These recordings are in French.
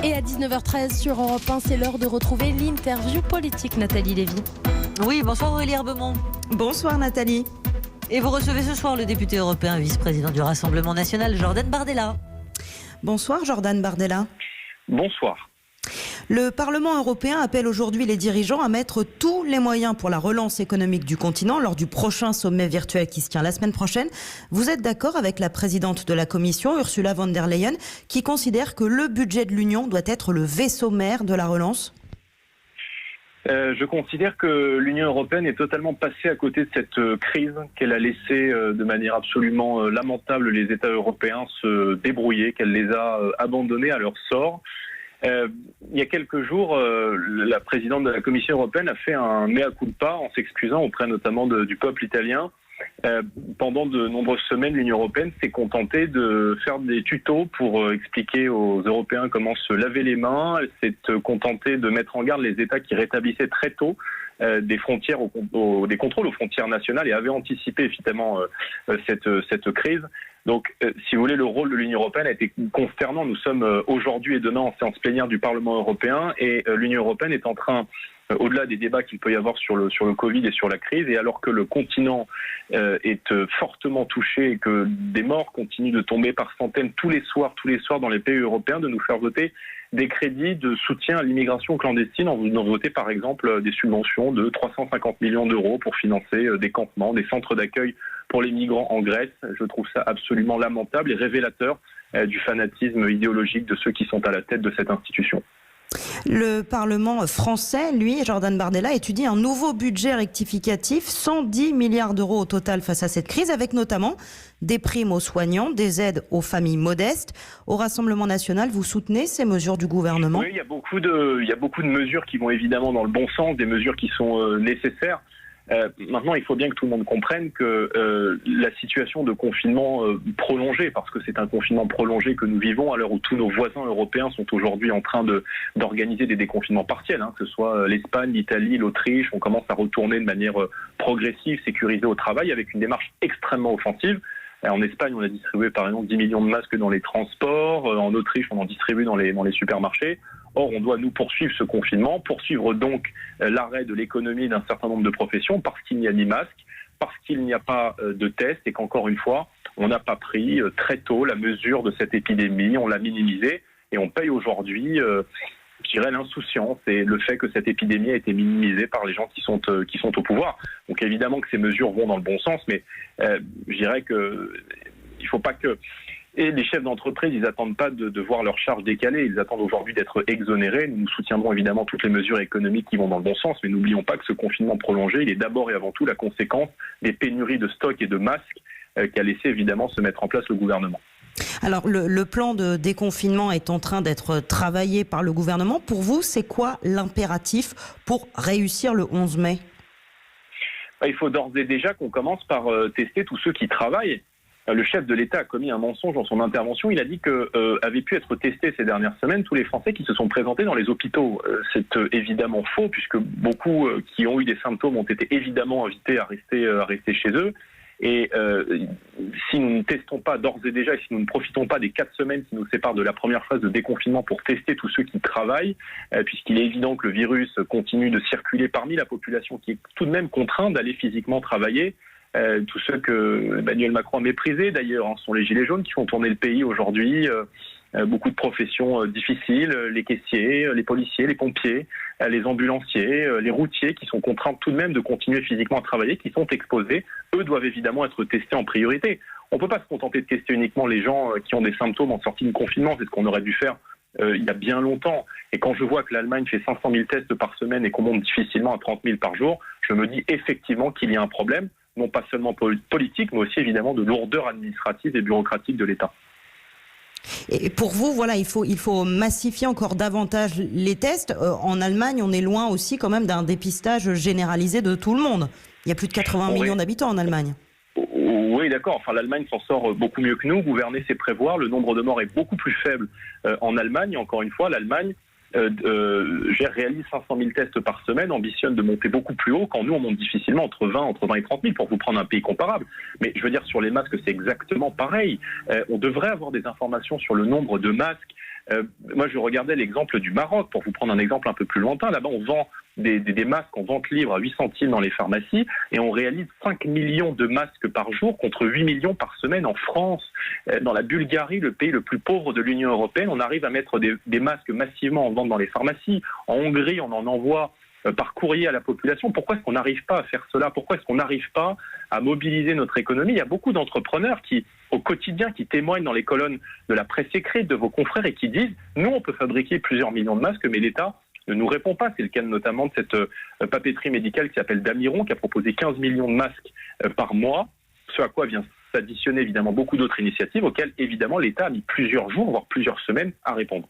Et à 19h13 sur Europe 1, c'est l'heure de retrouver l'interview politique. Nathalie Lévy. Oui, bonsoir Aurélie Herbemont. Bonsoir Nathalie. Et vous recevez ce soir le député européen, vice-président du Rassemblement national, Jordan Bardella. Bonsoir Jordan Bardella. Bonsoir. Le Parlement européen appelle aujourd'hui les dirigeants à mettre tous les moyens pour la relance économique du continent lors du prochain sommet virtuel qui se tient la semaine prochaine. Vous êtes d'accord avec la présidente de la Commission, Ursula von der Leyen, qui considère que le budget de l'Union doit être le vaisseau mère de la relance ? Je considère que l'Union européenne est totalement passée à côté de cette crise, qu'elle a laissé de manière absolument lamentable les États européens se débrouiller, qu'elle les a abandonnés à leur sort. Il y a quelques jours, la présidente de la Commission européenne a fait un mea culpa en s'excusant auprès notamment du peuple italien. Pendant de nombreuses semaines, l'Union européenne s'est contentée de faire des tutos pour expliquer aux Européens comment se laver les mains. Elle s'est contentée de mettre en garde les États qui rétablissaient très tôt des frontières, des contrôles aux frontières nationales et avaient anticipé évidemment cette crise. Donc, si vous voulez, le rôle de l'Union européenne a été consternant. Nous sommes aujourd'hui et demain en séance plénière du Parlement européen et l'Union européenne est en train, au-delà des débats qu'il peut y avoir sur le Covid et sur la crise, et alors que le continent est fortement touché et que des morts continuent de tomber par centaines tous les soirs dans les pays européens, de nous faire voter des crédits de soutien à l'immigration clandestine, en voulant voter par exemple des subventions de 350 millions d'euros pour financer des campements, des centres d'accueil pour les migrants en Grèce. Je trouve ça absolument lamentable et révélateur du fanatisme idéologique de ceux qui sont à la tête de cette institution. Le Parlement français, lui, Jordan Bardella, étudie un nouveau budget rectificatif, 110 milliards d'euros au total face à cette crise, avec notamment des primes aux soignants, des aides aux familles modestes. Au Rassemblement national, vous soutenez ces mesures du gouvernement ? Oui, il y a beaucoup de mesures qui vont évidemment dans le bon sens, des mesures qui sont nécessaires. Maintenant, il faut bien que tout le monde comprenne que la situation de confinement prolongé, parce que c'est un confinement prolongé que nous vivons à l'heure où tous nos voisins européens sont aujourd'hui en train d'organiser des déconfinements partiels, que ce soit l'Espagne, l'Italie, l'Autriche, on commence à retourner de manière progressive, sécurisée au travail, avec une démarche extrêmement offensive. En Espagne, on a distribué par exemple 10 millions de masques dans les transports, en Autriche, on en distribue dans les supermarchés. Or, on doit nous poursuivre ce confinement, poursuivre donc l'arrêt de l'économie d'un certain nombre de professions parce qu'il n'y a ni masque, parce qu'il n'y a pas de test et qu'encore une fois, on n'a pas pris très tôt la mesure de cette épidémie, on l'a minimisée et on paye aujourd'hui, je dirais, l'insouciance et le fait que cette épidémie a été minimisée par les gens qui sont au pouvoir. Donc évidemment que ces mesures vont dans le bon sens, mais je dirais que il ne faut pas que... Et les chefs d'entreprise, ils n'attendent pas de voir leurs charges décalées, ils attendent aujourd'hui d'être exonérés. Nous soutiendrons évidemment toutes les mesures économiques qui vont dans le bon sens, mais n'oublions pas que ce confinement prolongé, il est d'abord et avant tout la conséquence des pénuries de stocks et de masques qu'a laissé évidemment se mettre en place le gouvernement. Alors, le plan de déconfinement est en train d'être travaillé par le gouvernement. Pour vous, c'est quoi l'impératif pour réussir le 11 mai ? Il faut d'ores et déjà qu'on commence par tester tous ceux qui travaillent. Le chef de l'État a commis un mensonge dans son intervention. Il a dit que avaient pu être testés ces dernières semaines tous les Français qui se sont présentés dans les hôpitaux. C'est évidemment faux, puisque beaucoup qui ont eu des symptômes ont été évidemment invités à rester chez eux. Et si nous ne testons pas d'ores et déjà, et si nous ne profitons pas des 4 semaines qui nous séparent de la première phase de déconfinement pour tester tous ceux qui travaillent, puisqu'il est évident que le virus continue de circuler parmi la population qui est tout de même contrainte d'aller physiquement travailler, tous ceux que Emmanuel Macron a méprisés d'ailleurs, sont les gilets jaunes qui font tourner le pays aujourd'hui, beaucoup de professions difficiles, les caissiers, les policiers, les pompiers, les ambulanciers, les routiers qui sont contraints tout de même de continuer physiquement à travailler, qui sont exposés, eux doivent évidemment être testés en priorité. On ne peut pas se contenter de tester uniquement les gens qui ont des symptômes en sortie de confinement, c'est ce qu'on aurait dû faire il y a bien longtemps. Et quand je vois que l'Allemagne fait 500 000 tests par semaine et qu'on monte difficilement à 30 000 par jour, je me dis effectivement qu'il y a un problème, non pas seulement politique, mais aussi évidemment de lourdeur administrative et bureaucratique de l'État. Et pour vous, voilà, il faut massifier encore davantage les tests. En Allemagne, on est loin aussi quand même d'un dépistage généralisé de tout le monde. Il y a plus de 80 millions d'habitants en Allemagne. Oui, d'accord. Enfin, l'Allemagne s'en sort beaucoup mieux que nous. Gouverner, c'est prévoir. Le nombre de morts est beaucoup plus faible en Allemagne. Encore une fois, l'Allemagne réalise 500 000 tests par semaine, ambitionne de monter beaucoup plus haut, quand nous, on monte difficilement entre 20 et 30 000 pour vous prendre un pays comparable. Mais je veux dire, sur les masques, c'est exactement pareil. On devrait avoir des informations sur le nombre de masques Moi, je regardais l'exemple du Maroc, pour vous prendre un exemple un peu plus lointain. Là-bas, on vend des masques en vente libre à 8 centimes dans les pharmacies et on réalise 5 millions de masques par jour contre 8 millions par semaine en France. Dans la Bulgarie, le pays le plus pauvre de l'Union européenne, on arrive à mettre des masques massivement en vente dans les pharmacies. En Hongrie, on en envoie par courrier à la population. Pourquoi est-ce qu'on n'arrive pas à faire cela? Pourquoi est-ce qu'on n'arrive pas à mobiliser notre économie? Il y a beaucoup d'entrepreneurs qui, au quotidien, qui témoignent dans les colonnes de la presse écrite, de vos confrères, et qui disent « Nous, on peut fabriquer plusieurs millions de masques, mais l'État ne nous répond pas ». C'est le cas notamment de cette papeterie médicale qui s'appelle Damiron, qui a proposé 15 millions de masques par mois, ce à quoi vient s'additionner évidemment beaucoup d'autres initiatives auxquelles évidemment l'État a mis plusieurs jours, voire plusieurs semaines à répondre.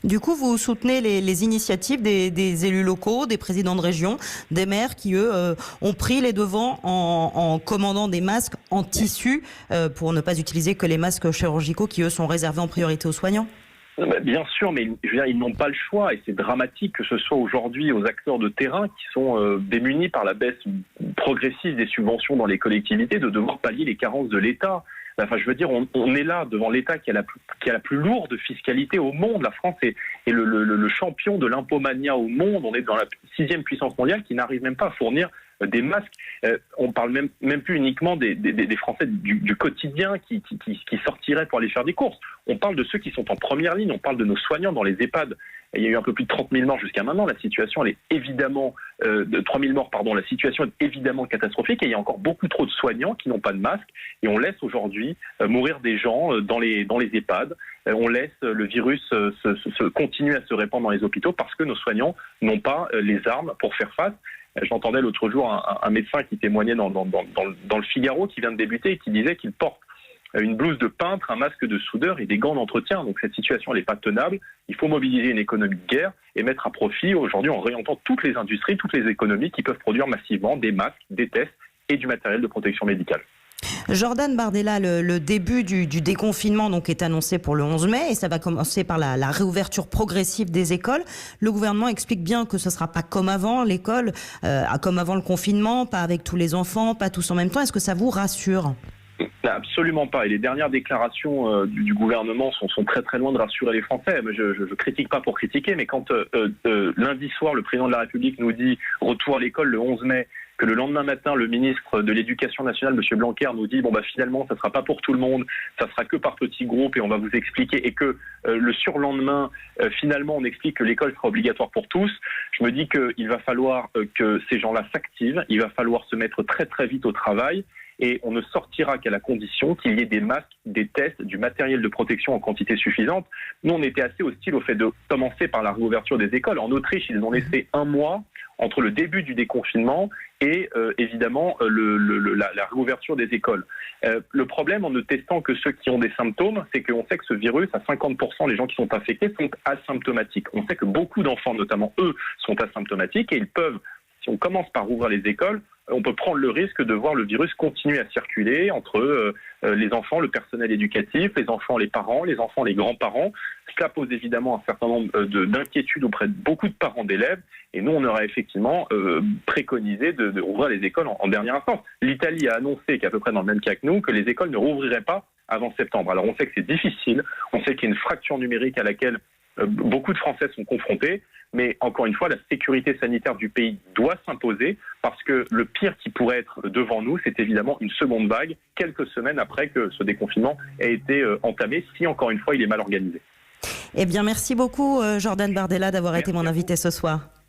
Du coup, vous soutenez les initiatives des élus locaux, des présidents de région, des maires qui, eux, ont pris les devants en commandant des masques en tissu pour ne pas utiliser que les masques chirurgicaux qui, eux, sont réservés en priorité aux soignants? Bien sûr, mais je veux dire, ils n'ont pas le choix et c'est dramatique que ce soit aujourd'hui aux acteurs de terrain qui sont démunis par la baisse progressive des subventions dans les collectivités de devoir pallier les carences de l'État. Enfin, je veux dire, on est là devant l'État qui a la plus lourde fiscalité au monde. La France est le champion de l'impomania au monde. On est dans la 6e puissance mondiale qui n'arrive même pas à fournir des masques. On parle même plus uniquement des Français du quotidien qui sortiraient pour aller faire des courses. On parle de ceux qui sont en première ligne. On parle de nos soignants dans les EHPAD. Il y a eu un peu plus de 30 000 morts jusqu'à maintenant. La situation, elle est évidemment 3 000 morts, pardon. La situation est évidemment catastrophique et il y a encore beaucoup trop de soignants qui n'ont pas de masque. Et on laisse aujourd'hui mourir des gens dans les EHPAD. On laisse le virus continuer à se répandre dans les hôpitaux parce que nos soignants n'ont pas les armes pour faire face. J'entendais l'autre jour un médecin qui témoignait dans le Figaro qui vient de débuter et qui disait qu'il porte une blouse de peintre, un masque de soudeur et des gants d'entretien. Donc cette situation, elle n'est pas tenable. Il faut mobiliser une économie de guerre et mettre à profit aujourd'hui en réorientant toutes les industries, toutes les économies qui peuvent produire massivement des masques, des tests et du matériel de protection médicale. Jordan Bardella, le début du déconfinement donc est annoncé pour le 11 mai et ça va commencer par la réouverture progressive des écoles. Le gouvernement explique bien que ce ne sera pas comme avant l'école, comme avant le confinement, pas avec tous les enfants, pas tous en même temps. Est-ce que ça vous rassure ? Absolument pas. Et les dernières déclarations du gouvernement sont très très loin de rassurer les Français. Je critique pas pour critiquer, mais quand lundi soir, le président de la République nous dit retour à l'école le 11 mai, que le lendemain matin, le ministre de l'Éducation nationale, M. Blanquer, nous dit finalement, ça sera pas pour tout le monde, ça sera que par petits groupes et on va vous expliquer, et que le surlendemain, finalement, on explique que l'école sera obligatoire pour tous. Je me dis qu'il va falloir que ces gens-là s'activent, il va falloir se mettre très très vite au travail. Et on ne sortira qu'à la condition qu'il y ait des masques, des tests, du matériel de protection en quantité suffisante. Nous, on était assez hostiles au fait de commencer par la réouverture des écoles. En Autriche, ils ont laissé un mois entre le début du déconfinement et évidemment la réouverture des écoles. Le problème en ne testant que ceux qui ont des symptômes, c'est qu'on sait que ce virus, à 50%, les gens qui sont infectés sont asymptomatiques. On sait que beaucoup d'enfants, notamment eux, sont asymptomatiques et ils peuvent, si on commence par rouvrir les écoles, on peut prendre le risque de voir le virus continuer à circuler entre les enfants, le personnel éducatif, les enfants, les parents, les enfants, les grands-parents. Cela pose évidemment un certain nombre d'inquiétudes auprès de beaucoup de parents d'élèves. Et nous, on aurait effectivement préconisé de rouvrir les écoles en dernière instance. L'Italie a annoncé, qu'à peu près dans le même cas que nous, que les écoles ne rouvriraient pas avant septembre. Alors on sait que c'est difficile, on sait qu'il y a une fracture numérique à laquelle beaucoup de Français sont confrontés, mais encore une fois, la sécurité sanitaire du pays doit s'imposer parce que le pire qui pourrait être devant nous, c'est évidemment une seconde vague, quelques semaines après que ce déconfinement ait été entamé, si encore une fois il est mal organisé. Eh bien, merci beaucoup Jordan Bardella d'avoir été mon invité ce soir.